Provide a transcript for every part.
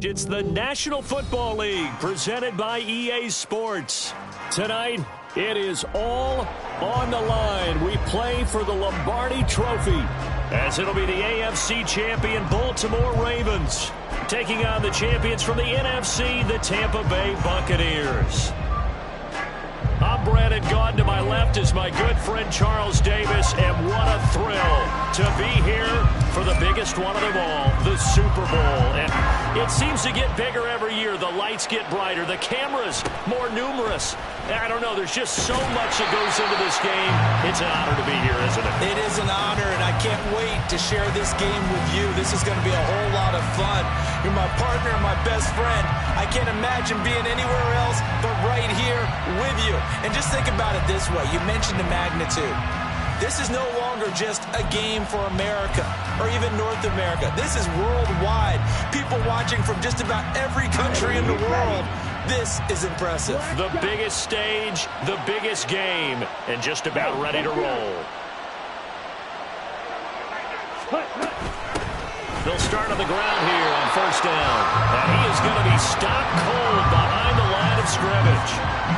It's the National Football League presented by EA Sports. Tonight, it is all on the line. We play for the Lombardi Trophy, as it'll be the AFC champion Baltimore Ravens taking on the champions from the NFC, the Tampa Bay Buccaneers. I'm Brandon Gaudin. To my left is my good friend Charles Davis, and what a thrill to be here for the biggest one of them all, the Super Bowl. And it seems to get bigger every year. The lights get brighter, the cameras more numerous. I don't know, there's just so much that goes into this game. It's an honor to be here, isn't it? It is an honor, and I can't wait to share this game with you. This is going to be a whole lot of fun. You're my partner and my best friend. I can't imagine being anywhere else but right here with you. And just think about it this way. You mentioned the magnitude. This is no longer just a game for America or even North America. This is worldwide. People watching from just about every country in the world. This is impressive. The biggest stage, the biggest game, and just about ready to roll. They'll start on the ground here on first down. And he is going to be stopped cold behind the line of scrimmage.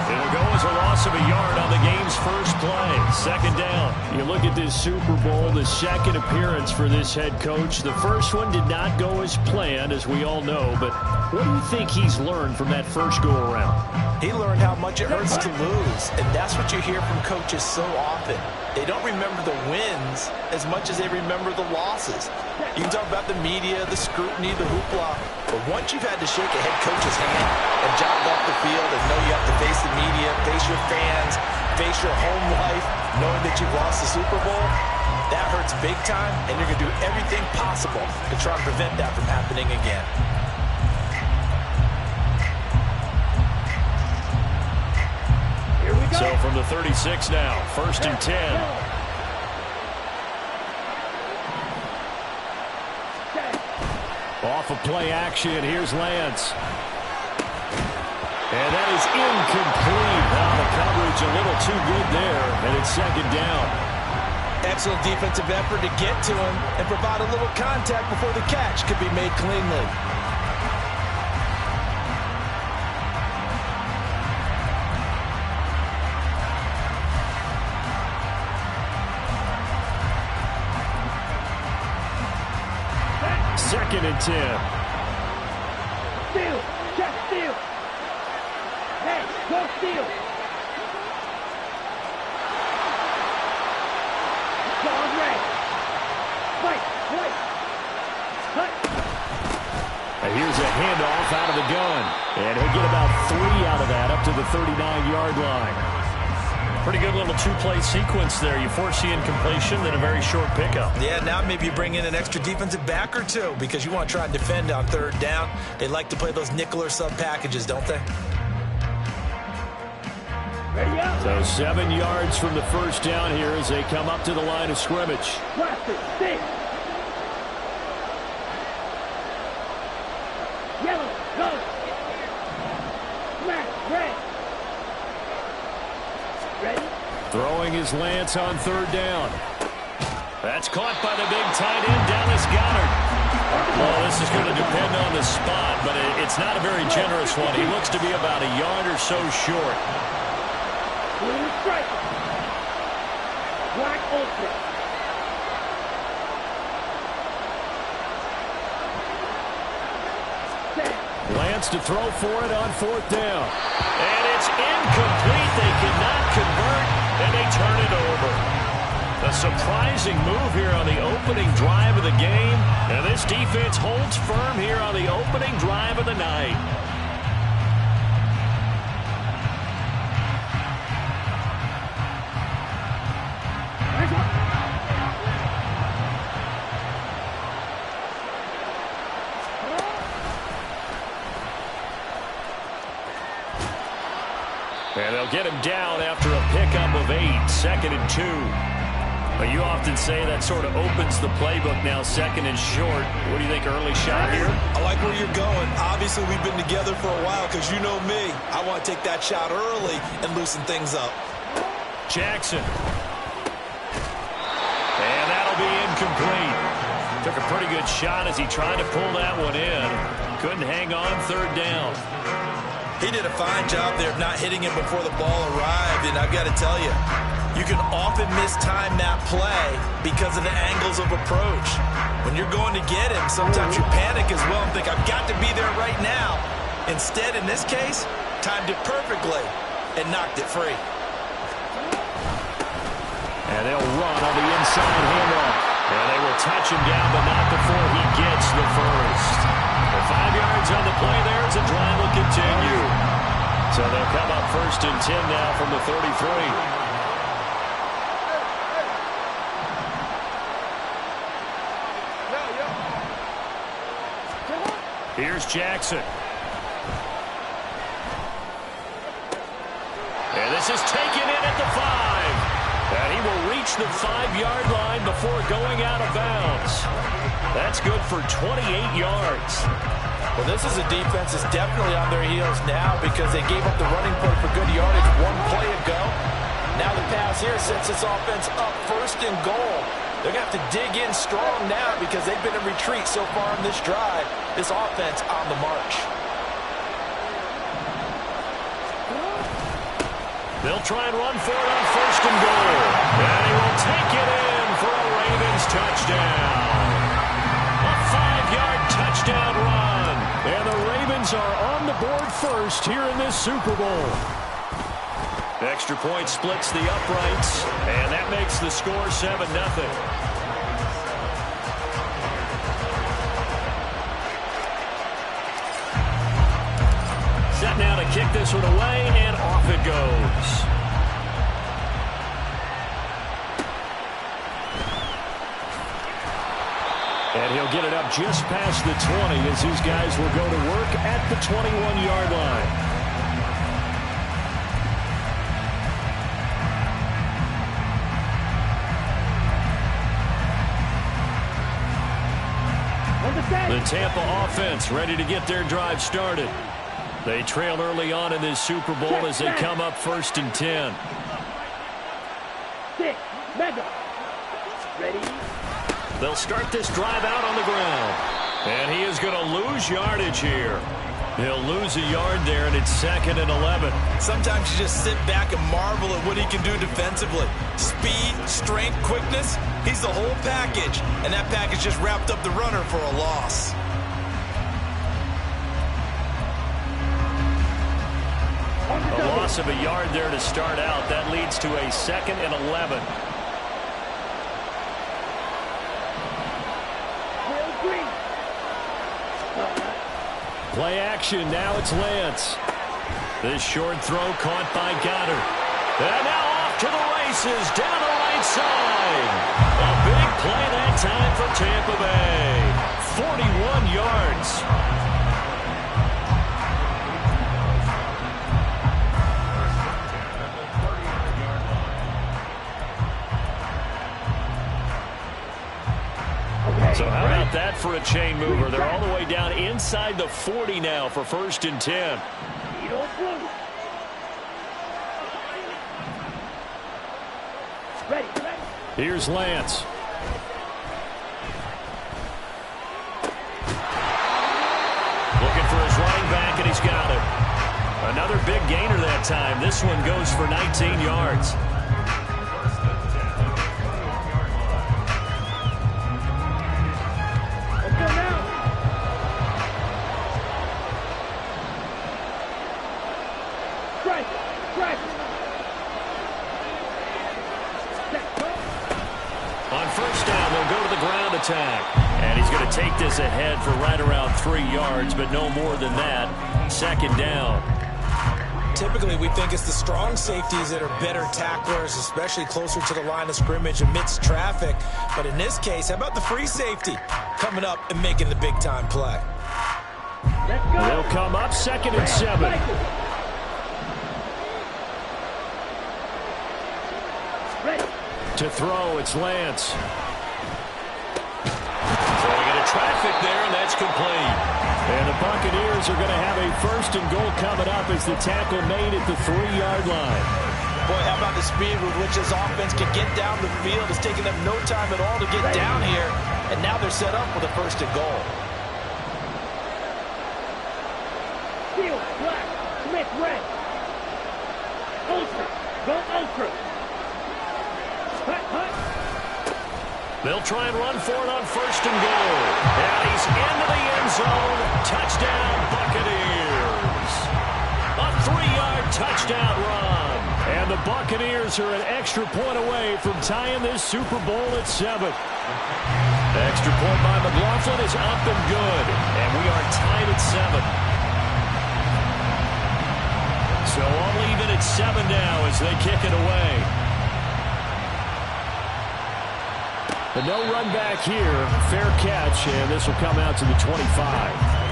It'll go as a loss of a yard on the game's first play. Second down. You look at this Super Bowl, the second appearance for this head coach. The first one did not go as planned, as we all know. But what do you think he's learned from that first go-around? He learned how much it hurts to lose. And that's what you hear from coaches so often. They don't remember the wins as much as they remember the losses. You can talk about the media, the scrutiny, the hoopla, but once you've had to shake a head coach's hand and jog off the field and know you have to face the media, face your fans, face your home life, knowing that you've lost the Super Bowl, that hurts big time, and you're going to do everything possible to try to prevent that from happening again. So from the 36 now, first and 10. Off of play action, here's Lance. And that is incomplete. Now the coverage a little too good there, and it's second down. Excellent defensive effort to get to him and provide a little contact before the catch could be made cleanly. Second and 10. Steal! Check steal! Hey, go steal! Go on, Ray! Fight! Fight! Cut! And here's a handoff out of the gun. And he'll get about 3 out of that up to the 39-yard line. Pretty good little two-play sequence there. You force the incompletion, then a very short pickup. Yeah, now maybe you bring in an extra defensive back or two because you want to try and defend on third down. They like to play those nickel or sub packages, don't they? Ready up. So 7 yards from the first down here as they come up to the line of scrimmage. Blaster, stay. Yellow, go. Smash, red. Ready? Throwing his Lance on third down. That's caught by the big tight end, Dallas Goedert. Well, this is going to depend on the spot, but it's not a very generous one. He looks to be about a yard or so short. Blue strike. Black ultra. Lance to throw for it on fourth down. And it's incomplete. They cannot convert, and they turn it over. A surprising move here on the opening drive of the game. And this defense holds firm here on the opening drive of the night. And they'll get him down after a pickup of 8, 2nd and 2. But you often say that sort of opens the playbook now, 2nd and short. What do you think, early shot here? I like where you're going. Obviously, we've been together for a while because you know me. I want to take that shot early and loosen things up. Jackson. And that'll be incomplete. Took a pretty good shot as he tried to pull that one in. Couldn't hang on third down. He did a fine job there of not hitting it before the ball arrived, and I've got to tell you, you can often mistime that play because of the angles of approach. When you're going to get him, sometimes you panic as well and think, I've got to be there right now. Instead, in this case, timed it perfectly and knocked it free. And they'll run on the inside handoff. And they will touch him down, but not before he gets the first. 5 yards on the play there as the drive will continue. So they'll come up 1st and 10 now from the 33. Here's Jackson. And this is taken in at the 5. And he will reach the 5-yard line before going out of bounds. That's good for 28 yards. Well, this is a defense that's definitely on their heels now because they gave up the running play for good yardage 1 play ago. Now the pass here sets this offense up 1st and goal. They're going to have to dig in strong now because they've been in retreat so far in this drive. This offense on the march. They'll try and run for it on 1st and goal. And he will take it in for a Ravens touchdown. A 5-yard touchdown run. And the Ravens are on the board first here in this Super Bowl. Extra point splits the uprights, and that makes the score 7-0. Set now to kick this one away, and off it goes. And he'll get it up just past the 20 as these guys will go to work at the 21-yard line. The Tampa offense ready to get their drive started. They trail early on in this Super Bowl as they come up 1st and 10. 6, mega. Ready? They'll start this drive out on the ground. And he is going to lose yardage here. He'll lose a yard there, and it's 2nd and 11. Sometimes you just sit back and marvel at what he can do defensively. Speed, strength, quickness, he's the whole package. And that package just wrapped up the runner for a loss. A loss of a yard there to start out. That leads to a 2nd and 11. Play action. Now it's Lance. This short throw caught by Goedert. And now off to the races down the right side. A big play that time for Tampa Bay. 41 yards. So how about that for a chain mover? They're all the way down inside the 40 now for 1st and 10. Here's Lance. Looking for his running back, and he's got it. Another big gainer that time. This one goes for 19 yards. On 1st down, they'll go to the ground attack. And he's going to take this ahead for right around 3 yards, but no more than that. 2nd down. Typically, we think it's the strong safeties that are better tacklers, especially closer to the line of scrimmage amidst traffic. But in this case, how about the free safety coming up and making the big-time play? They'll come up 2nd and 7. To throw, it's Lance. Throwing into traffic there, and that's complete. And the Buccaneers are going to have a 1st and goal coming up as the tackle made at the 3-yard line. Boy, how about the speed with which this offense can get down the field? It's taking them no time at all to get down here, and now they're set up with a 1st and goal. Field, black, Smith, red. Ultra, go ultra. They'll try and run for it on 1st and goal. And he's into the end zone. Touchdown, Buccaneers. A 3-yard touchdown run. And the Buccaneers are an extra point away from tying this Super Bowl at 7. The extra point by McLaughlin is up and good. And we are tied at 7. So all even at 7 now as they kick it away. But no run back here. Fair catch, and this will come out to the 25.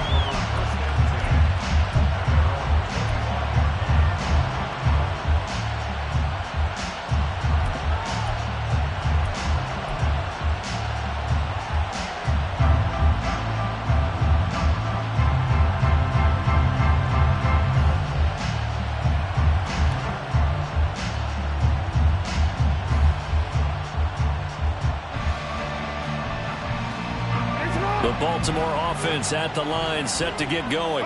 The Baltimore offense at the line, set to get going.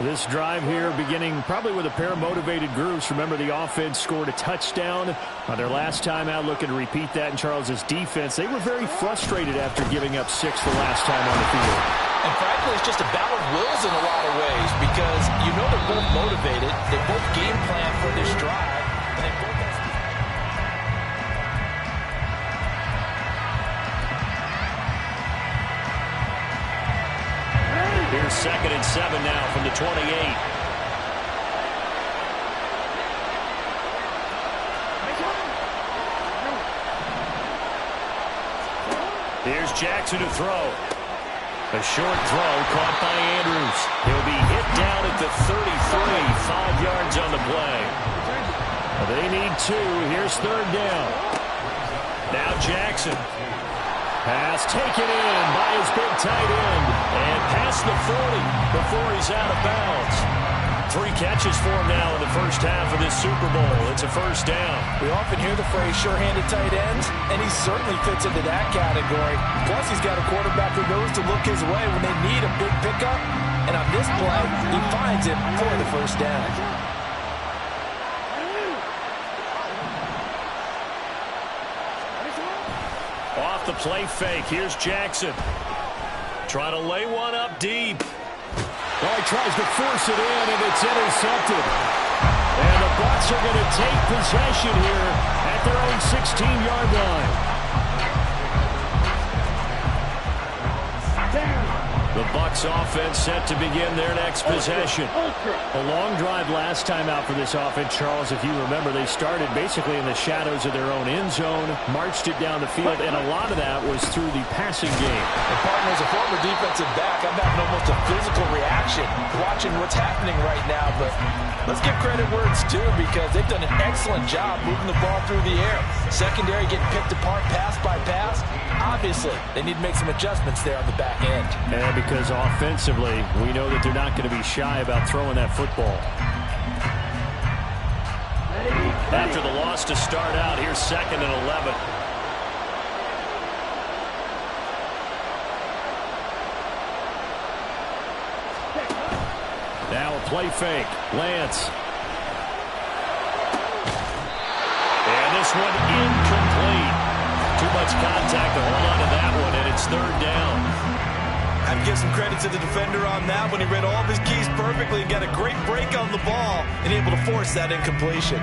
This drive here beginning probably with a pair of motivated groups. Remember, the offense scored a touchdown on their last time out, looking to repeat that in Charles's defense. They were very frustrated after giving up 6 the last time on the field. And frankly, it's just a battle of wills in a lot of ways because you know they're both motivated. They both game plan for this drive. And they both have... Here's 2nd and 7 now from the 28. Here's Jackson to throw. A short throw caught by Andrews. He'll be hit down at the 33, 5 yards on the play. They need 2. Here's 3rd down. Now Jackson. Pass taken in by his big tight end. And past the 40 before he's out of bounds. 3 catches for him now in the first half of this Super Bowl. It's a 1st down. We often hear the phrase sure-handed tight ends, and he certainly fits into that category. Plus, he's got a quarterback who knows to look his way when they need a big pickup. And on this play, he finds it for the 1st down. Off the play fake. Here's Jackson. Trying to lay one up deep. Well, he tries to force it in, and it's intercepted. And the Bucs are going to take possession here at their own 16-yard line. The Bucs Bucs offense set to begin their next possession. A long drive last time out for this offense, Charles. If you remember, they started basically in the shadows of their own end zone, marched it down the field, and a lot of that was through the passing game. And partner, as a former defensive back, I'm having almost a physical reaction watching what's happening right now. But let's give credit where it's due, because they've done an excellent job moving the ball through the air. Secondary getting picked apart pass by pass. Obviously, they need to make some adjustments there on the back end. And because offensively, we know that they're not going to be shy about throwing that football. After the loss to start out, here's 2nd and 11. Now a play fake. Lance. And this one incomplete. Too much contact to hold on to that one, and it's 3rd down. I'd give some credit to the defender on that one. He read all of his keys perfectly and got a great break on the ball and able to force that incompletion.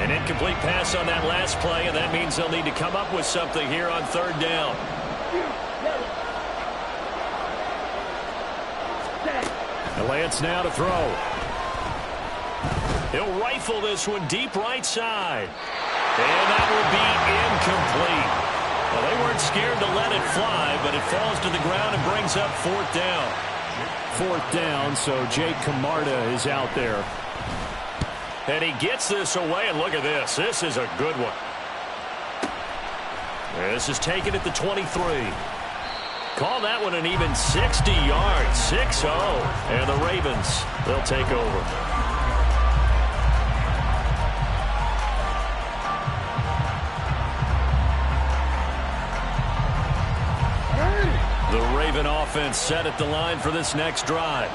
An incomplete pass on that last play, and that means they'll need to come up with something here on 3rd down. Lance now to throw. He'll rifle this one deep right side. And that will be incomplete. Well, they weren't scared to let it fly, but it falls to the ground and brings up 4th down. 4th down, so Jake Camarda is out there. And he gets this away, and look at this. This is a good one. This is taken at the 23. Call that one an even 60 yards, 6-0. And the Ravens, they'll take over. The Raven offense set at the line for this next drive.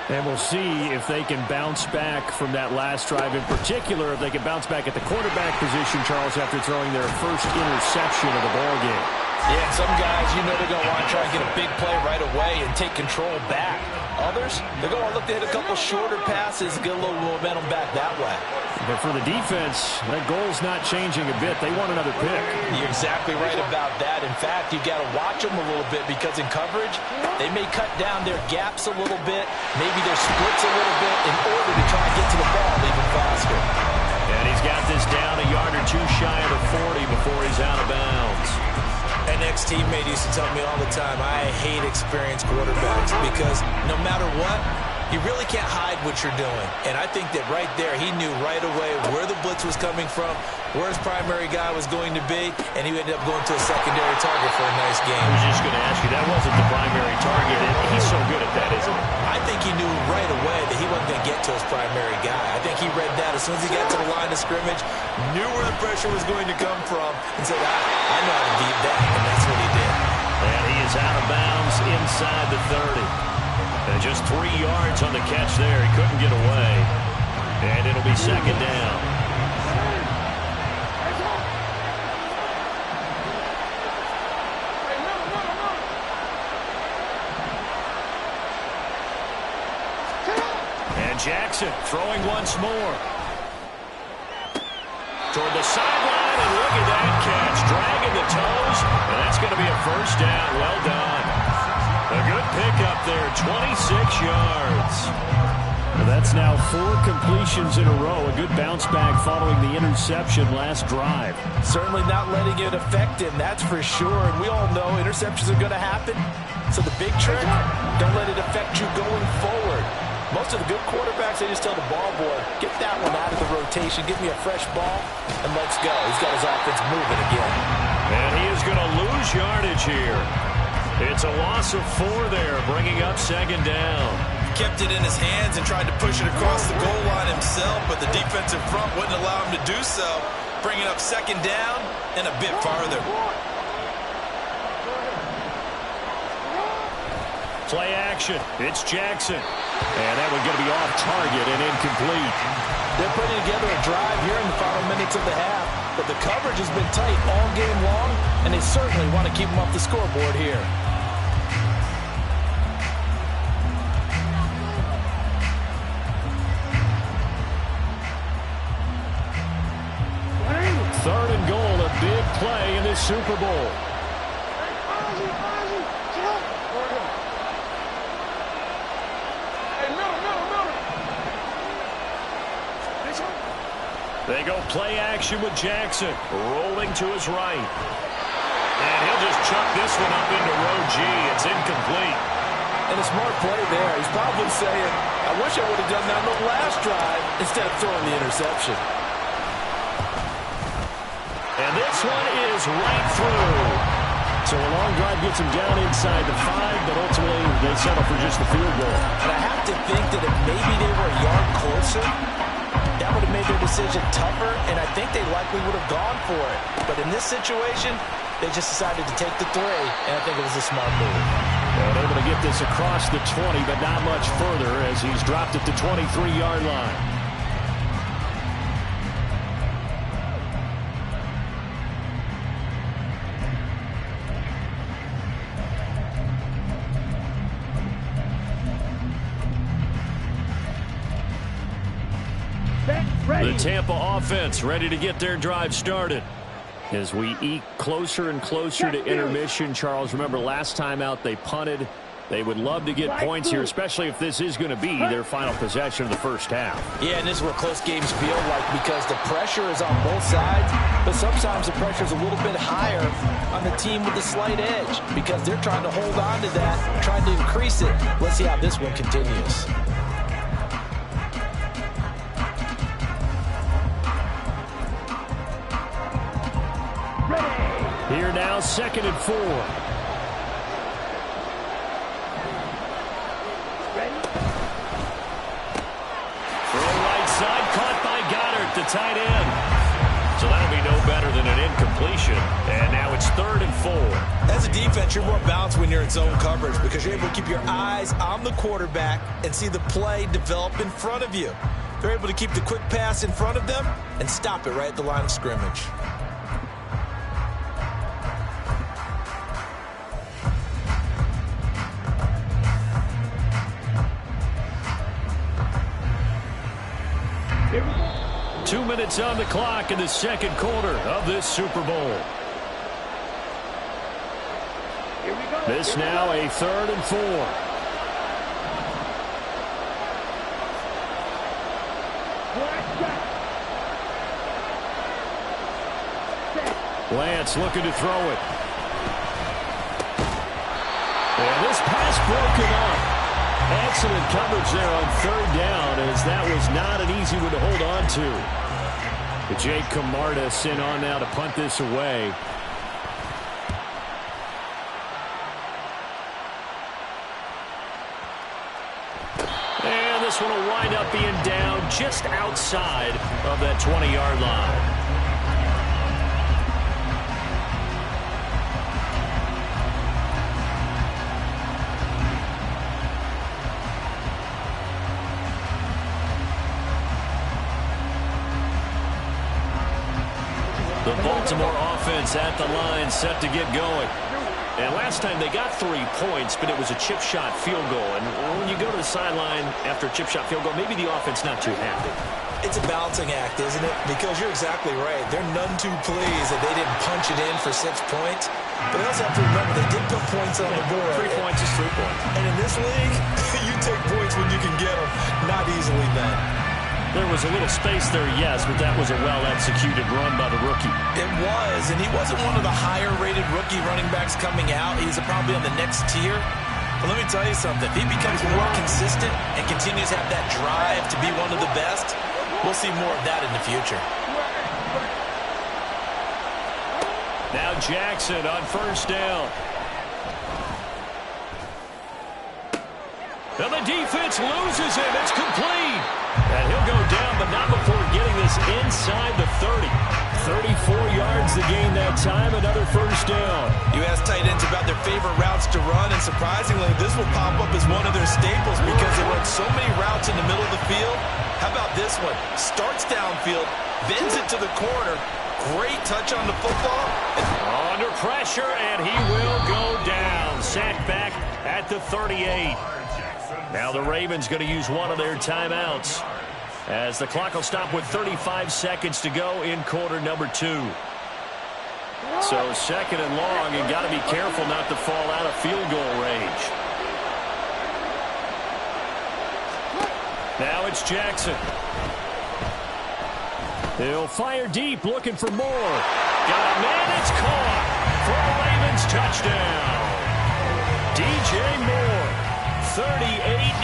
And we'll see if they can bounce back from that last drive. In particular, if they can bounce back at the quarterback position, Charles, after throwing their first interception of the ballgame. Yeah, some guys, you know, they're going to want to try and get a big play right away and take control back. Others, they're going to look to hit a couple shorter passes, get a little momentum back that way. But for the defense, that goal's not changing a bit. They want another pick. You're exactly right about that. In fact, you've got to watch them a little bit, because in coverage, they may cut down their gaps a little bit, maybe their splits a little bit, in order to try and get to the ball even faster. And he's got this down a yard or two shy of the 40 before he's out of bounds. An ex-teammate used to tell me all the time, I hate experienced quarterbacks, because no matter what, you really can't hide what you're doing. And I think that right there, he knew right away where the blitz was coming from, where his primary guy was going to be, and he ended up going to a secondary target for a nice game. I was just going to ask you, that wasn't the primary target. He's so good at that, isn't he? I think he knew right away that he wasn't going to get to his primary guy. I think he read that as soon as he got to the line of scrimmage, knew where the pressure was going to come from, and said, I know how to beat that, and that's what he did. And he is out of bounds inside the 30. And just 3 yards on the catch there. He couldn't get away. And it'll be 2nd down. And Jackson throwing once more. Toward the sideline, and look at that catch. Dragging the toes, and that's going to be a 1st down. Well done. A good pickup there, 26 yards. Well, that's now 4 completions in a row. A good bounce back following the interception last drive. Certainly not letting it affect him, that's for sure. And we all know interceptions are going to happen. So the big trick, don't let it affect you going forward. Most of the good quarterbacks, they just tell the ball boy, get that one out of the rotation, give me a fresh ball, and let's go. He's got his offense moving again. And he is going to lose yardage here. It's a loss of 4 there, bringing up 2nd down. Kept it in his hands and tried to push it across the goal line himself, but the defensive front wouldn't allow him to do so, bringing up 2nd down and a bit farther. Play action. It's Jackson. And that one going to be off target and incomplete. They're putting together a drive here in the final minutes of the half, but the coverage has been tight all game long, and they certainly want to keep them off the scoreboard here. play in this Super Bowl. They go play action with Jackson, rolling to his right. And he'll just chuck this one up into row G. It's incomplete. And a smart play there. He's probably saying, I wish I would have done that on the last drive instead of throwing the interception. And this one is right through. So a long drive gets him down inside the 5, but ultimately they settle for just the field goal. And I have to think that if maybe they were a yard closer, that would have made their decision tougher, and I think they likely would have gone for it. But in this situation, they just decided to take the 3, and I think it was a smart move. And able to get this across the 20, but not much further as he's dropped at the 23-yard line. The Tampa offense ready to get their drive started. As we eke closer and closer to intermission, Charles, remember last time out they punted. They would love to get points here, especially if this is going to be their final possession of the first half. Yeah, and this is where close games feel like, because the pressure is on both sides, but sometimes the pressure is a little bit higher on the team with the slight edge because they're trying to hold on to that, trying to increase it. Let's see how this one continues. Here now, 2nd and 4. Throw right side, caught by Goddard, the tight end. So that'll be no better than an incompletion. And now it's 3rd and 4. As a defense, you're more balanced when you're in zone coverage because you're able to keep your eyes on the quarterback and see the play develop in front of you. They're able to keep the quick pass in front of them and stop it right at the line of scrimmage. Here we go. 2 minutes on the clock in the second quarter of this Super Bowl. Here we go. This now a 3rd and 4. Lance looking to throw it. And this pass broken up. Excellent coverage there on 3rd down, as that was not an easy one to hold on to. Jake Camarda sent on now to punt this away. And this one will wind up being down just outside of that 20-yard line. The Baltimore offense at the line, set to get going. And last time they got 3 points, but it was a chip shot field goal. And when you go to the sideline after a chip shot field goal, maybe the offense not too happy. It's a balancing act, isn't it? Because you're exactly right. They're none too pleased that they didn't punch it in for 6 points. But they also have to remember they did put points on the board. 3 points is 3 points. And in this league, you take points when you can get them. Not easily done. There was a little space there, yes, but that was a well-executed run by the rookie. It was, and he wasn't one of the higher-rated rookie running backs coming out. He's probably on the next tier. But let me tell you something. If he becomes more consistent and continues to have that drive to be one of the best, we'll see more of that in the future. Now Jackson on 1st down. And the defense loses him. It's complete. And he'll go down, but not before getting this inside the 30. 34 yards the gain that time, another 1st down. You ask tight ends about their favorite routes to run, and surprisingly, this will pop up as one of their staples because they run so many routes in the middle of the field. How about this one? Starts downfield, bends it to the corner. Great touch on the football. Under pressure, and he will go down. Sacked back at the 38. Now the Ravens going to use one of their timeouts as the clock will stop with 35 seconds to go in quarter number 2. So second and long, and got to be careful not to fall out of field goal range. Now it's Jackson. He'll fire deep, looking for more. Got a man, it's caught for a Ravens touchdown. DJ Moore, 38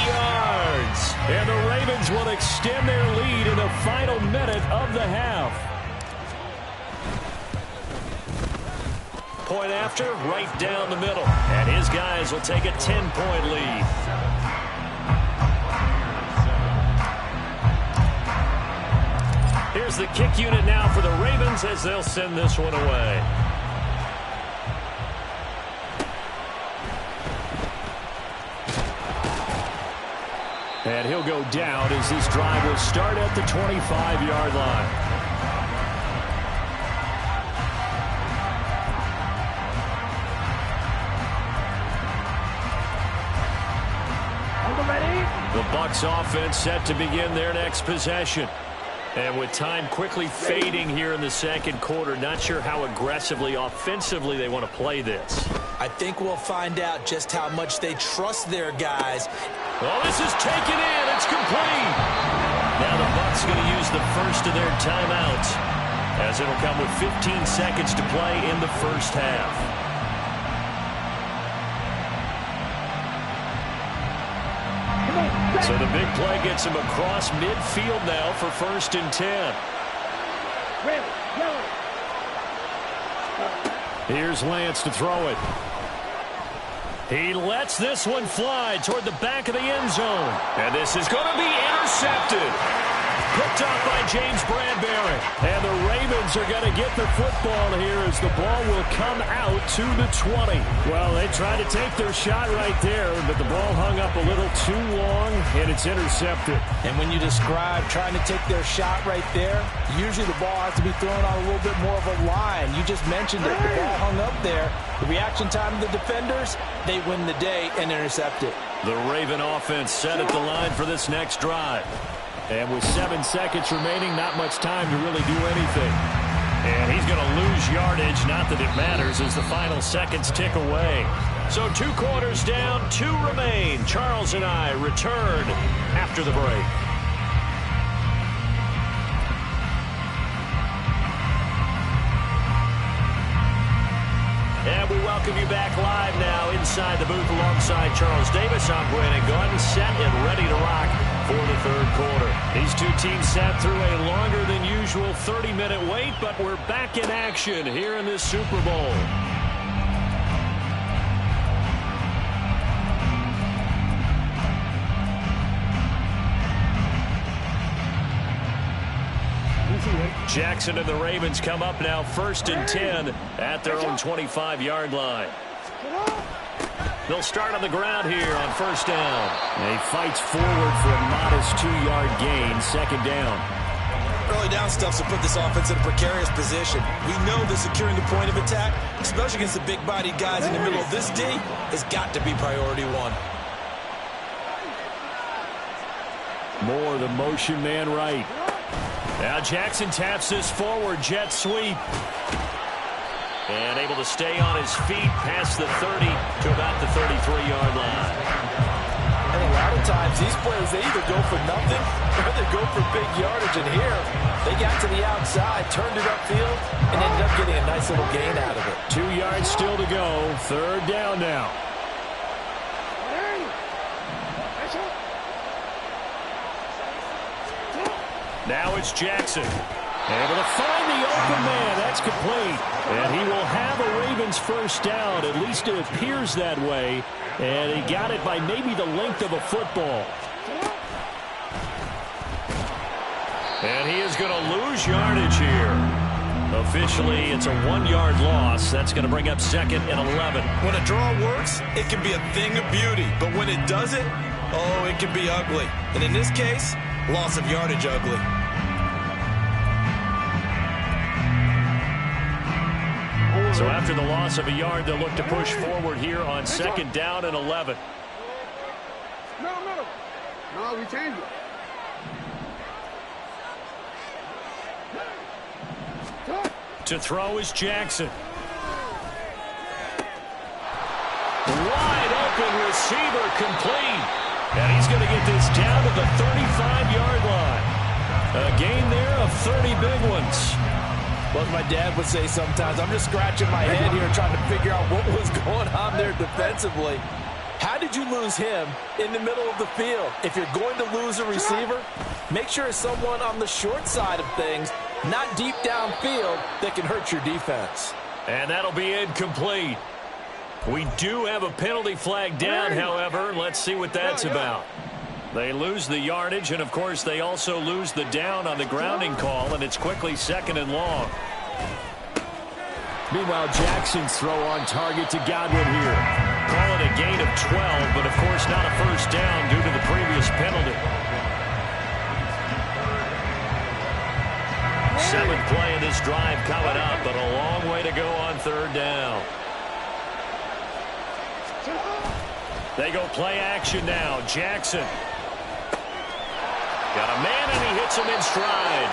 yards. And the Ravens will extend their lead in the final minute of the half. Point after, right down the middle. And his guys will take a 10-point lead. Here's the kick unit now for the Ravens as they'll send this one away. And he'll go down as this drive will start at the 25-yard line. The Bucs offense set to begin their next possession. And with time quickly fading here in the second quarter, not sure how aggressively, offensively they want to play this. I think we'll find out just how much they trust their guys. Well, this is taken in. It's complete. Now the Bucs going to use the first of their timeouts, as it'll come with 15 seconds to play in the first half. So the big play gets him across midfield now for 1st and 10. Here's Lance to throw it. He lets this one fly toward the back of the end zone. And this is going to be intercepted. Picked off by James Bradbury. And the Ravens are going to get the football here as the ball will come out to the 20. Well, they tried to take their shot right there, but the ball hung up a little too long, and it's intercepted. And when you describe trying to take their shot right there, usually the ball has to be thrown on a little bit more of a line. You just mentioned it. The ball hung up there. The reaction time of the defenders, they win the day and intercept it. The Raven offense set at the line for this next drive. And with 7 seconds remaining, not much time to really do anything. And he's going to lose yardage, not that it matters, as the final seconds tick away. So 2 quarters down, 2 remain. Charles and I return after the break. And we welcome you back live now inside the booth alongside Charles Davis. I'm Brandon Gaudin, set and ready to rock for the third quarter. These two teams sat through a longer than usual 30-minute wait, but we're back in action here in this Super Bowl. Jackson and the Ravens come up now 1st and 10 at their own 25-yard line. They'll start on the ground here on 1st down. And he fights forward for a modest 2-yard gain, 2nd down. Early down stuff's to put this offense in a precarious position. We know that securing the point of attack, especially against the big-bodied guys in the middle of this D, has got to be priority 1. Moore, the motion man right. Now Jackson taps this forward, jet sweep. And able to stay on his feet past the 30 to about the 33-yard line. And a lot of times these players, they either go for nothing or they go for big yardage. And here, they got to the outside, turned it upfield, and ended up getting a nice little gain out of it. 2 yards still to go. 3rd down now. Now it's Jackson. Able to find the open man. That's complete. And he will have a Ravens 1st down. At least it appears that way. And he got it by maybe the length of a football. And he is going to lose yardage here. Officially, it's a 1-yard loss. That's going to bring up 2nd and 11. When a draw works, it can be a thing of beauty. But when it doesn't, oh, it can be ugly. And in this case, loss of yardage ugly. So after the loss of a yard, they'll look to push forward here on 2nd down and 11. No, we changed it. To throw is Jackson. receiver complete. And he's going to get this down to the 35-yard line. A gain there of 30 big ones. Well, as my dad would say sometimes, I'm just scratching my head here trying to figure out what was going on there defensively. How did you lose him in the middle of the field? If you're going to lose a receiver, make sure it's someone on the short side of things, not deep downfield, that can hurt your defense. And that'll be incomplete. We do have a penalty flag down, however. Let's see what that's about. They lose the yardage, and, of course, they also lose the down on the grounding call, and it's quickly 2nd and long. Meanwhile, Jackson's throw on target to Godwin here. Call it a gain of 12, but, of course, not a first down due to the previous penalty. 7th play of this drive coming up, but a long way to go on 3rd down. They go play action now. Jackson. Got a man, and he hits him in stride.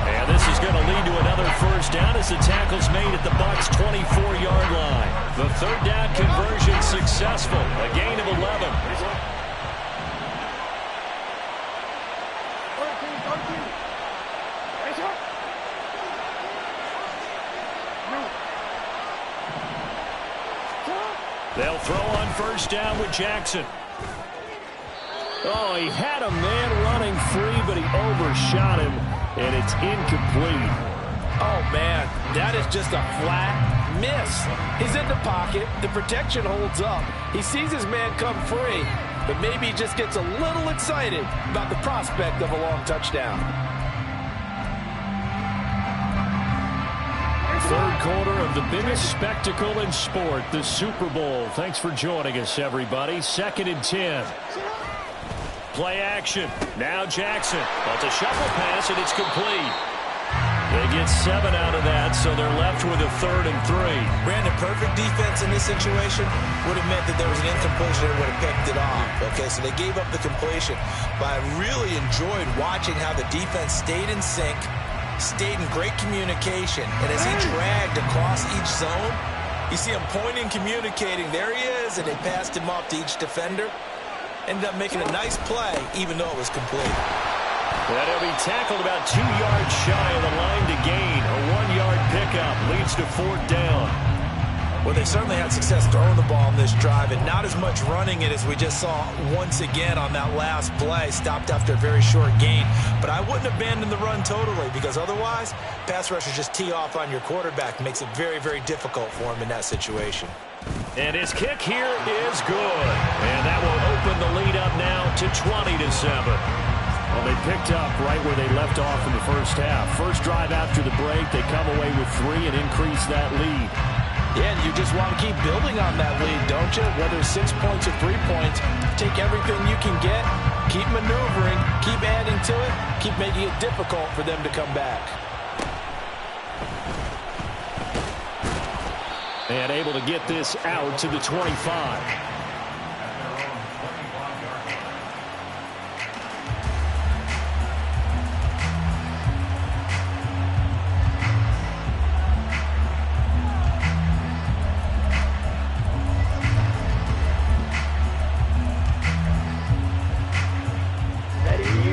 And this is going to lead to another first down as the tackle's made at the Bucs' 24-yard line. The 3rd down conversion successful. A gain of 11. They'll throw on first down with Jackson. Oh, he had a man running free, but he overshot him, and it's incomplete. Oh, man, that is just a flat miss. He's in the pocket. The protection holds up. He sees his man come free, but maybe he just gets a little excited about the prospect of a long touchdown. 3rd quarter of the biggest spectacle in sport, the Super Bowl. Thanks for joining us, everybody. 2nd and 10. Play action. Now Jackson. Well, it's a shuffle pass, and it's complete. They get 7 out of that, so they're left with a 3rd and 3. Brandon, perfect defense in this situation would have meant that there was an incompletion that would have picked it off. Okay, so they gave up the completion. But I really enjoyed watching how the defense stayed in sync, stayed in great communication, and as he dragged across each zone, you see him pointing, communicating. There he is, and they passed him off to each defender. Ended up making a nice play, even though it was complete. And he'll be tackled about 2 yards shy of the line to gain. A 1-yard pickup leads to 4th down. Well, they certainly had success throwing the ball in this drive, and not as much running it as we just saw once again on that last play. Stopped after a very short gain. But I wouldn't abandon the run totally, because otherwise, pass rushers just tee off on your quarterback. It makes it very, very difficult for him in that situation. And his kick here is good. And that will open the lead up now to 20-7. Well, they picked up right where they left off in the first half. First drive after the break, they come away with 3 and increase that lead. Yeah, and you just want to keep building on that lead, don't you? Whether it's 6 points or 3 points, take everything you can get, keep maneuvering, keep adding to it, keep making it difficult for them to come back. And able to get this out to the 25.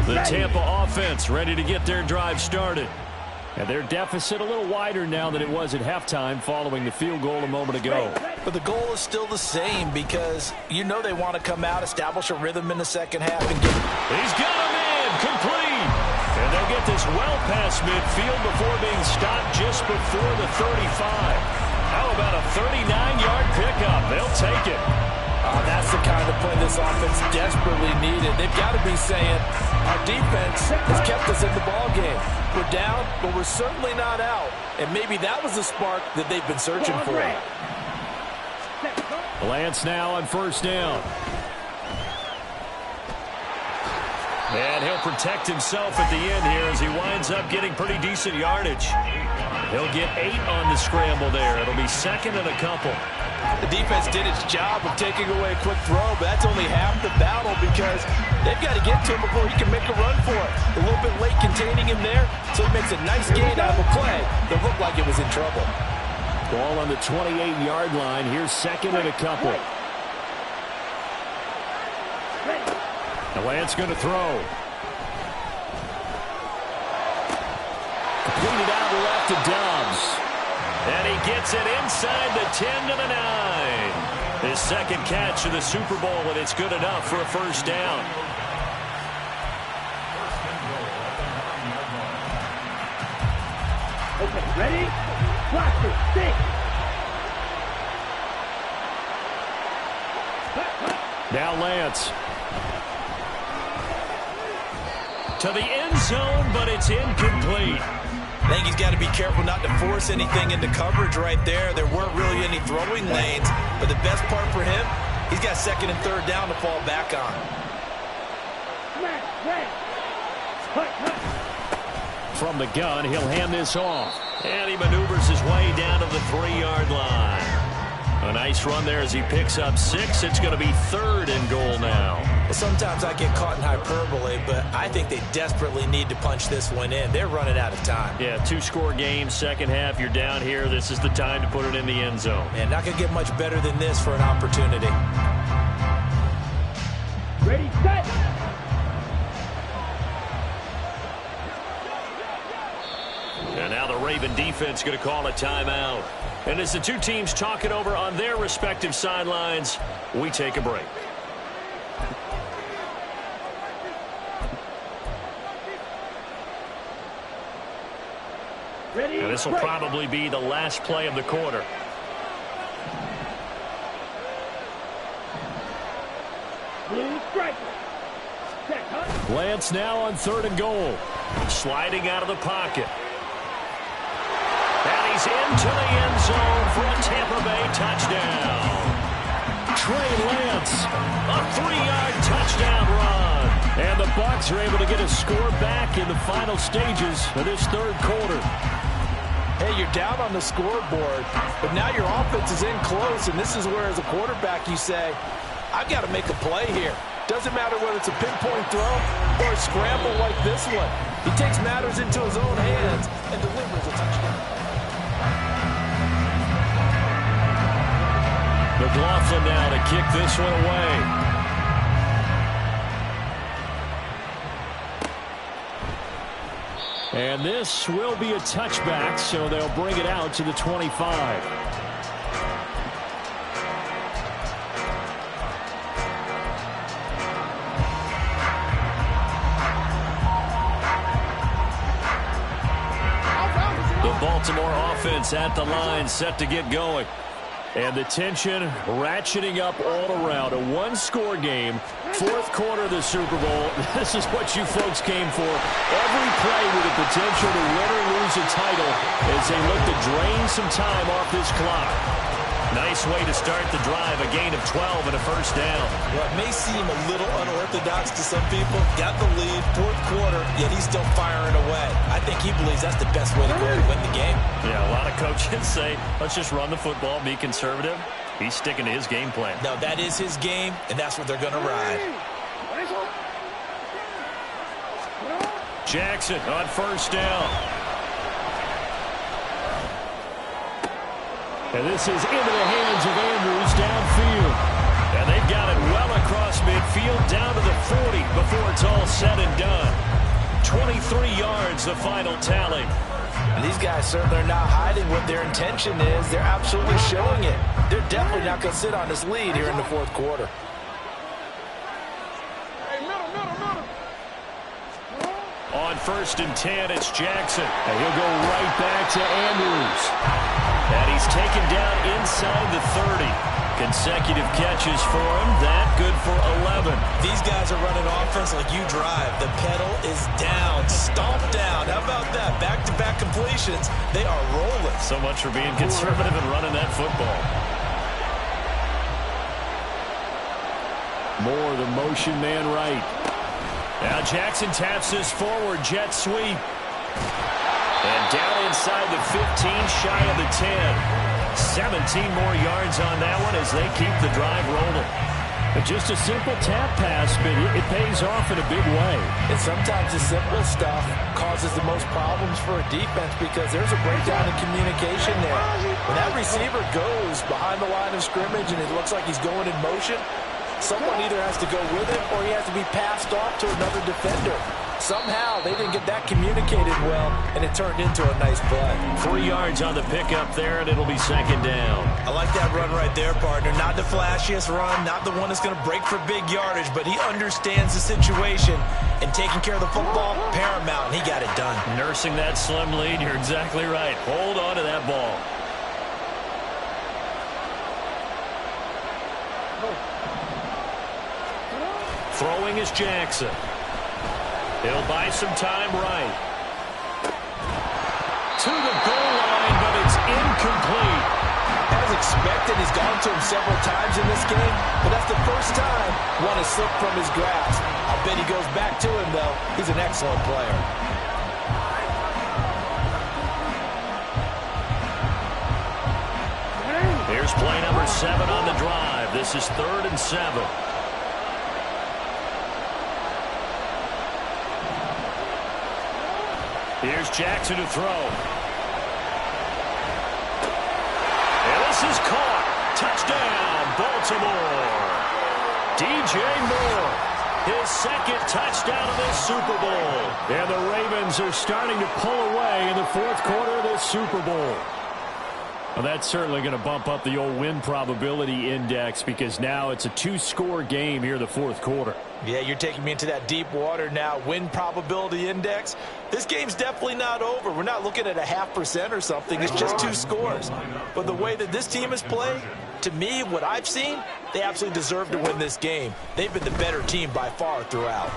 The Tampa offense ready to get their drive started. And their deficit a little wider now than it was at halftime following the field goal a moment ago. But the goal is still the same because you know they want to come out, establish a rhythm in the second half. And get. He's got him in, complete. And they'll get this well past midfield before being stopped just before the 35. How about a 39-yard pickup? They'll take it. That's the kind of play this offense desperately needed. They've got to be saying, our defense has kept us in the ballgame. We're down, but we're certainly not out. And maybe that was the spark that they've been searching for. Lance now on first down. And he'll protect himself at the end here as he winds up getting pretty decent yardage. He'll get 8 on the scramble there. It'll be 2nd and a couple. The defense did its job of taking away a quick throw, but that's only half the battle because they've got to get to him before he can make a run for it. A little bit late containing him there, so he makes a nice gain out of a play that looked like it was in trouble. Ball on the 28-yard line. Here's 2nd and a couple. Lance going to throw. Completed out left to Dobbs. And he gets it inside the 10 to the 9. His second catch of the Super Bowl, and it's good enough for a first down. Okay, ready? Watch it. Stick. Now Lance. To the end zone, but it's incomplete. I think he's got to be careful not to force anything into coverage right there. There weren't really any throwing lanes, but the best part for him, he's got second and third down to fall back on. From the gun, he'll hand this off. And he maneuvers his way down to the 3-yard line. A nice run there as he picks up 6. It's going to be 3rd and goal now. Well, sometimes I get caught in hyperbole, but I think they desperately need to punch this one in. They're running out of time. Yeah, 2-score game, second half, you're down here. This is the time to put it in the end zone. And not going to get much better than this for an opportunity. Ready, set. And now the Raven defense going to call a timeout. And as the two teams talk it over on their respective sidelines, we take a break. Ready, And this will probably be the last play of the quarter. Blue striker. Check, huh? Lance now on 3rd and goal. Sliding out of the pocket. And he's into the end zone for a Tampa Bay touchdown. Trey Lance, a 3-yard touchdown run. And the Bucs are able to get a score back in the final stages of this 3rd quarter. Hey, you're down on the scoreboard, but now your offense is in close, and this is where, as a quarterback, you say, I've got to make a play here. Doesn't matter whether it's a pinpoint throw or a scramble like this one. He takes matters into his own hands and delivers a touchdown. McLaughlin now to kick this one away. And this will be a touchback, so they'll bring it out to the 25. The Baltimore offense at the line, set to get going. And the tension ratcheting up all around. A 1-score game, 4th quarter of the Super Bowl. This is what you folks came for. Every play with the potential to win or lose a title as they look to drain some time off this clock. Nice way to start the drive, a gain of 12 and a first down. Well, it may seem a little unorthodox to some people. Got the lead, 4th quarter, yet he's still firing away. I think he believes that's the best way to go to win the game. Yeah, a lot of coaches say, let's just run the football, be conservative. He's sticking to his game plan. No, that is his game, and that's what they're going to ride. Jackson on first down. And this is into the hands of Andrews downfield. And they've got it well across midfield down to the 40 before it's all said and done. 23 yards, the final tally. And these guys certainly are not hiding what their intention is. They're absolutely showing it. They're definitely not going to sit on this lead here in the 4th quarter. On 1st and 10, it's Jackson. And he'll go right back to Andrews. And he's taken down inside the 30. Consecutive catches for him. That good for 11. These guys are running offense like you drive. The pedal is down, stomped down. How about that? Back-to-back completions. They are rolling. So much for being conservative and running that football. More the motion man right. Now Jackson taps this forward jet sweep. And down inside the 15, shy of the 10. 17 more yards on that one as they keep the drive rolling. Just a simple tap pass, but it pays off in a big way. And sometimes the simple stuff causes the most problems for a defense because there's a breakdown in communication there. When that receiver goes behind the line of scrimmage and it looks like he's going in motion, Someone either has to go with him or he has to be passed off to another defender. Somehow they didn't get that communicated well, and it turned into a nice play. 3 yards on the pickup there, and it'll be second down. I like that run right there, partner. Not the flashiest run, not the one that's going to break for big yardage, but he understands the situation, and taking care of the football, paramount, and he got it done. Nursing that slim lead, you're exactly right. Hold on to that ball. Throwing is Jackson. He'll buy some time right. To the goal line, but it's incomplete. As expected, he's gone to him several times in this game, but that's the first time one has slipped from his grasp. I'll bet he goes back to him, though. He's an excellent player. Here's play number 7 on the drive. This is 3rd and 7. Here's Jackson to throw. And this is caught. Touchdown, Baltimore. DJ Moore, his second touchdown of this Super Bowl. And the Ravens are starting to pull away in the 4th quarter of this Super Bowl. Well, that's certainly going to bump up the old win probability index because now it's a 2-score game here in the 4th quarter. Yeah, you're taking me into that deep water now. Win probability index. This game's definitely not over. We're not looking at a 0.5% or something. It's just 2 scores. But the way that this team has played, to me, what I've seen, they absolutely deserve to win this game. They've been the better team by far throughout.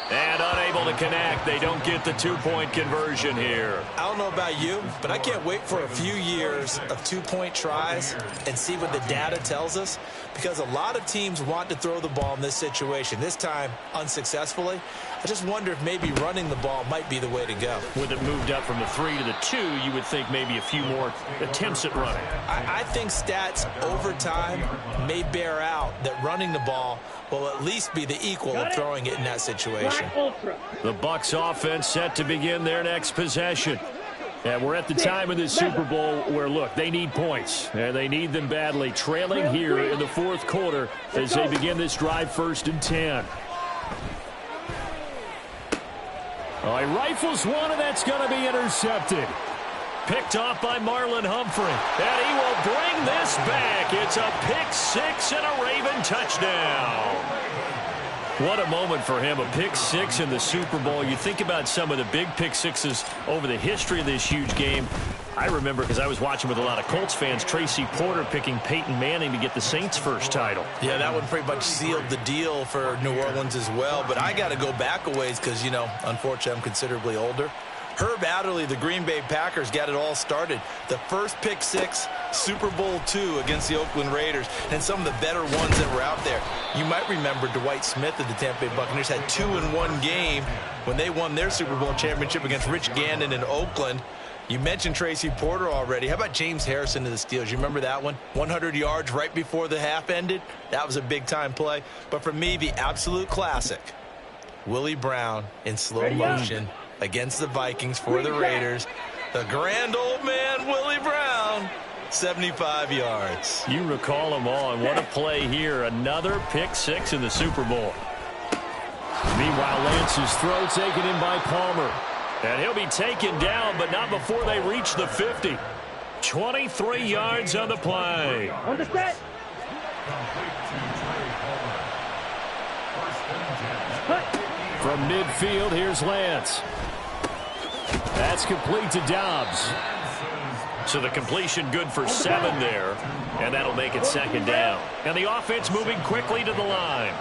And unable to connect. They don't get the 2-point conversion here. I don't know about you, but I can't wait for a few years of 2-point tries and see what the data tells us, because a lot of teams want to throw the ball in this situation. This time, unsuccessfully. I just wonder if maybe running the ball might be the way to go. With it moved up from the 3 to the 2, you would think maybe a few more attempts at running. I think stats over time may bear out that running the ball will at least be the equal of throwing it in that situation. The Bucs offense set to begin their next possession. And we're at the time of this Super Bowl where, look, they need points. And they need them badly. Trailing here in the 4th quarter as they begin this drive 1st and 10. Oh, he rifles one, and that's going to be intercepted. Picked off by Marlon Humphrey. And he will bring this back. It's a pick 6 and a Raven touchdown. What a moment for him. A pick 6 in the Super Bowl. You think about some of the big pick 6s over the history of this huge game. I remember, because I was watching with a lot of Colts fans, Tracy Porter picking Peyton Manning to get the Saints' first title. Yeah, that one pretty much sealed the deal for New Orleans as well. But I got to go back a ways because, you know, unfortunately I'm considerably older. Herb Adderley, the Green Bay Packers, got it all started. The first pick 6, Super Bowl II against the Oakland Raiders, and some of the better ones that were out there. You might remember Dwight Smith of the Tampa Bay Buccaneers had 2 in one game when they won their Super Bowl championship against Rich Gannon in Oakland. You mentioned Tracy Porter already. How about James Harrison to the Steelers? You remember that one? 100 yards right before the half ended. That was a big-time play. But for me, the absolute classic, Willie Brown in slow motion against the Vikings for the Raiders. The grand old man, Willie Brown, 75 yards. You recall them all, and what a play here. Another pick 6 in the Super Bowl. Meanwhile, Lance's throw taken in by Palmer. And he'll be taken down, but not before they reach the 50. 23 yards on the play. On the set. From midfield, here's Lance. That's complete to Dobbs. So the completion good for 7 there, and that'll make it 2nd down. And the offense moving quickly to the line.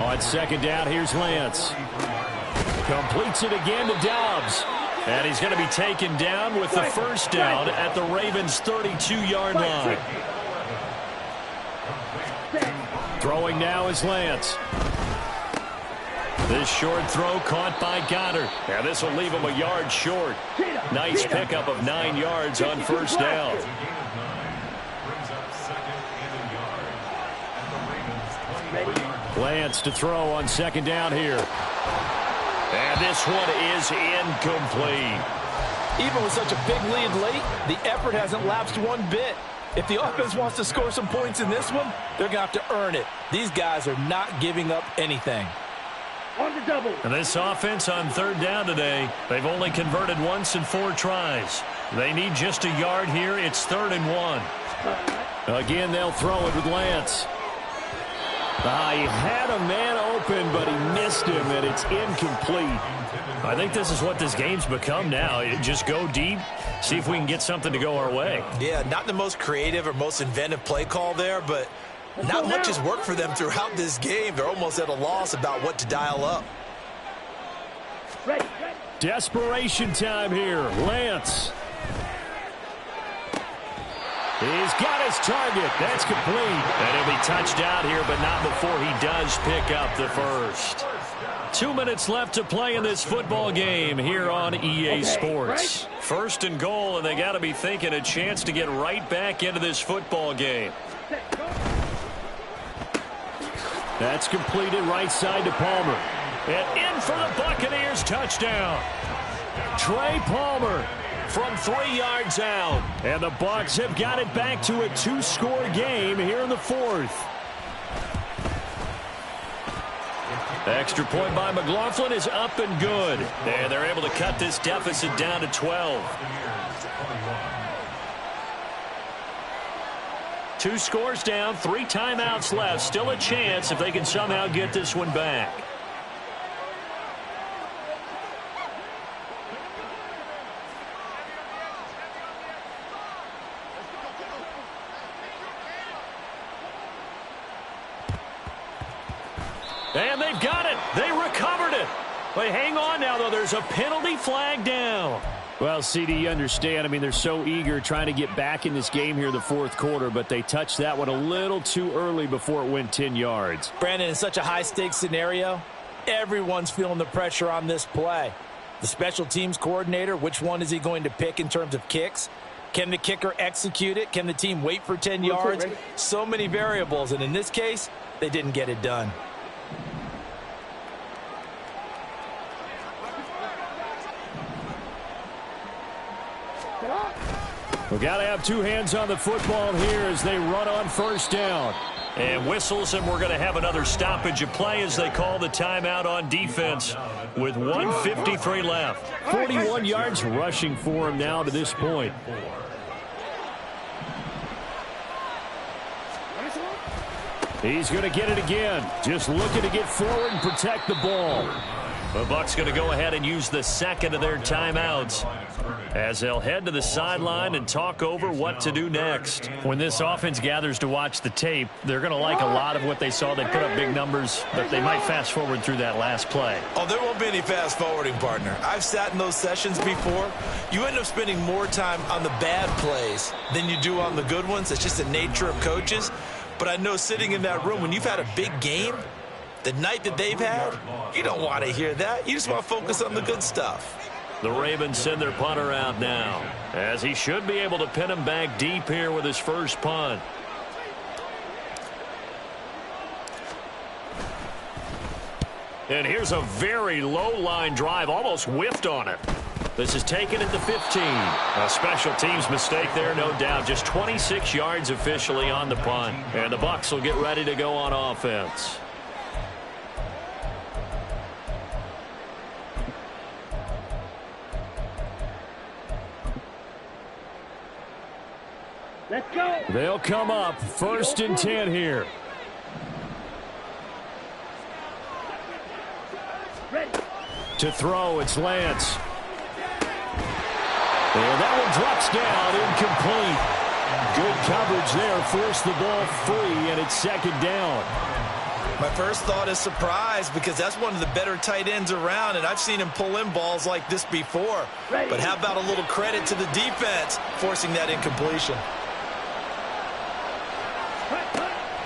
On 2nd down, here's Lance. Completes it again to Dobbs. And he's going to be taken down with the 1st down at the Ravens' 32-yard line. Throwing now is Lance. This short throw caught by Goddard. Now this will leave him a yard short. Nice pickup of 9 yards on 1st down. Lance to throw on 2nd down here. And this one is incomplete. Even with such a big lead late, the effort hasn't lapsed one bit. If the offense wants to score some points in this one, they're going to have to earn it. These guys are not giving up anything. On the double. And this offense on third down today, they've only converted once in 4 tries. They need just a yard here. It's 3rd and 1. Again, they'll throw it with Lance. He had a man open, but he missed him, and it's incomplete. I think this is what this game's become now. Just go deep, see if we can get something to go our way. Yeah, not the most creative or most inventive play call there, but not much has worked for them throughout this game. They're almost at a loss about what to dial up. Desperation time here. Lance. He's got his target. That's complete. And he'll be touched out here, but not before he does pick up the first. 2 minutes left to play in this football game here on EA Sports. 1st and goal, and they got to be thinking a chance to get right back into this football game. That's completed right side to Palmer. And in for the Buccaneers touchdown. Trey Palmer from 3 yards out. And the Bucs have got it back to a 2-score game here in the 4th. Extra point by McLaughlin is up and good. And they're able to cut this deficit down to 12. 2 scores down, 3 timeouts left. Still a chance if they can somehow get this one back. And they've got it. They recovered it. They hang on now, though. There's a penalty flag down. Well, CD, you understand. I mean, they're so eager trying to get back in this game here in the 4th quarter, but they touched that one a little too early before it went 10 yards. Brandon, in such a high-stakes scenario, everyone's feeling the pressure on this play. The special teams coordinator, which one is he going to pick in terms of kicks? Can the kicker execute it? Can the team wait for 10 yards? So many variables, and in this case, they didn't get it done. We've got to have 2 hands on the football here as they run on 1st down. And whistles, and we're going to have another stoppage of play as they call the timeout on defense with 1:53 left. 41 yards rushing for him now to this point. He's going to get it again. Just looking to get forward and protect the ball. The Bucs going to go ahead and use the 2nd of their timeouts as they'll head to the sideline and talk over what to do next. When this offense gathers to watch the tape, they're going to like a lot of what they saw. They put up big numbers, but they might fast forward through that last play. Oh, there won't be any fast forwarding, partner. I've sat in those sessions before. You end up spending more time on the bad plays than you do on the good ones. It's just the nature of coaches. But I know sitting in that room, when you've had a big game, the night that they've had, you don't want to hear that. You just want to focus on the good stuff. The Ravens send their punter out now, as he should be able to pin him back deep here with his first punt. And here's a very low line drive, almost whiffed on it. This is taken at the 15. A special teams mistake there, no doubt. Just 26 yards officially on the punt. And the Bucs will get ready to go on offense. Let's go. They'll come up 1st and 10 here. Ready. To throw, it's Lance. And that one drops down, incomplete. Good coverage there, forced the ball free, and it's 2nd down. My first thought is surprise, because that's one of the better tight ends around, and I've seen him pull in balls like this before. But how about a little credit to the defense forcing that incompletion?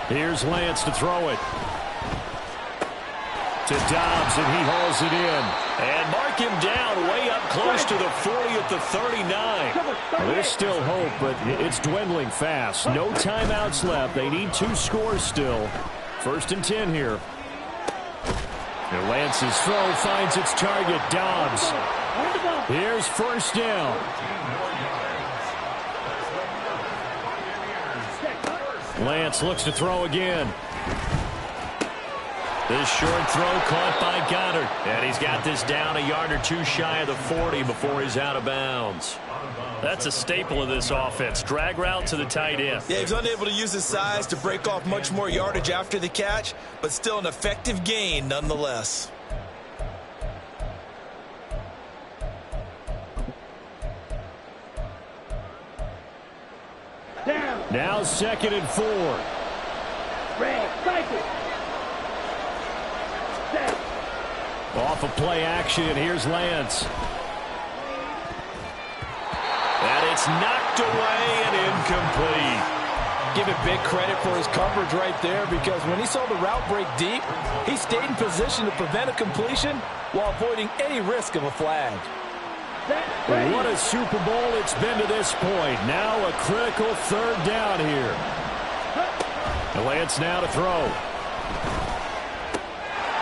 Here's Lance to throw it. To Dobbs, and he hauls it in. And mark him down way up close to the 40 at the 39. Well, there's still hope, but it's dwindling fast. No timeouts left. They need 2 scores still. 1st and 10 here. And Lance's throw finds its target, Dobbs. Here's 1st down. Lance looks to throw again. This short throw caught by Goddard. And he's got this down a yard or two shy of the 40 before he's out of bounds. That's a staple of this offense. Drag route to the tight end. Yeah, he's unable to use his size to break off much more yardage after the catch, but still an effective gain nonetheless. Now 2nd and 4. Red, cycle. Set. Off of play action, here's Lance. And it's knocked away and incomplete. Give it big credit for his coverage right there, because when he saw the route break deep, he stayed in position to prevent a completion while avoiding any risk of a flag. What a Super Bowl it's been to this point. Now a critical 3rd down here. Lance now to throw.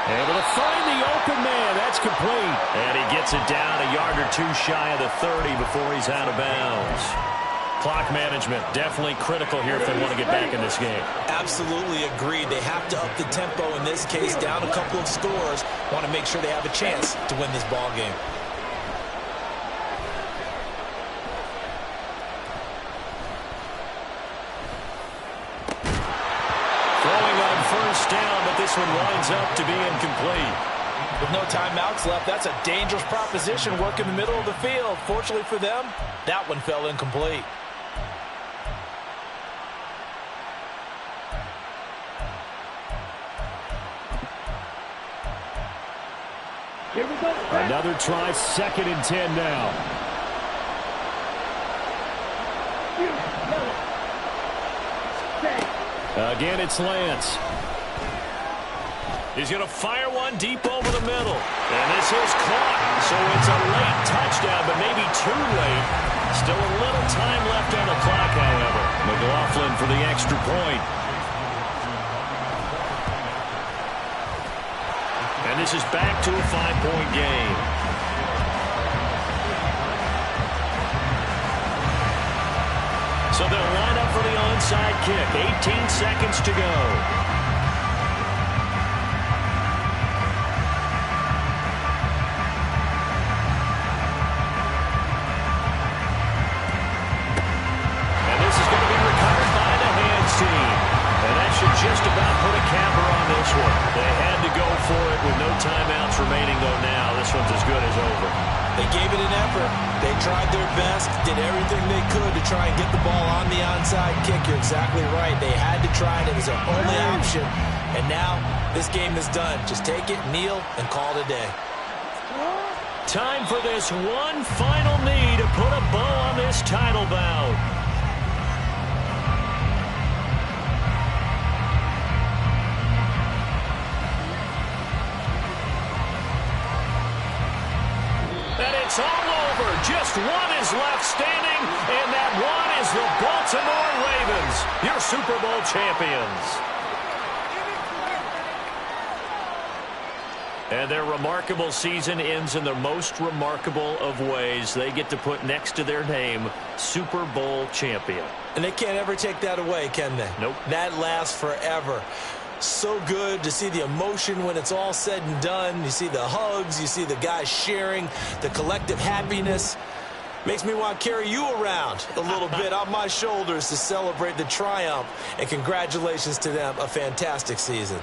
Able to find the open man. That's complete. And he gets it down a yard or two shy of the 30 before he's out of bounds. Clock management definitely critical here if they want to get back in this game. Absolutely agreed. They have to up the tempo in this case, down a couple of scores. Want to make sure they have a chance to win this ball game. Down, but this one winds up to be incomplete. With no timeouts left, that's a dangerous proposition. Work in the middle of the field. Fortunately for them, that one fell incomplete. Here we go. Another try, 2nd and 10 now. Again, it's Lance. He's going to fire one deep over the middle. And this is caught. So it's a late touchdown, but maybe too late. Still a little time left on the clock, however. McLaughlin for the extra point. And this is back to a 5-point game. So they'll line up for the onside kick. 18 seconds to go. Just about put a capper on this one. They had to go for it with no timeouts remaining, though. Now this one's as good as over. They gave it an effort. They tried their best, did everything they could to try and get the ball on the onside kick. You're exactly right. They had to try it. It was their only option. And now this game is done. Just take it, kneel, and call it a day. Time for this one final knee to put a bow on this title bout. It's all over. Just one is left standing, and that one is the Baltimore Ravens, your Super Bowl champions. And their remarkable season ends in the most remarkable of ways. They get to put next to their name, Super Bowl champion. And they can't ever take that away, can they? Nope. That lasts forever. So good to see the emotion when it's all said and done. You see the hugs, you see the guys sharing, the collective happiness. Makes me want to carry you around a little bit on my shoulders to celebrate the triumph. And congratulations to them, a fantastic season.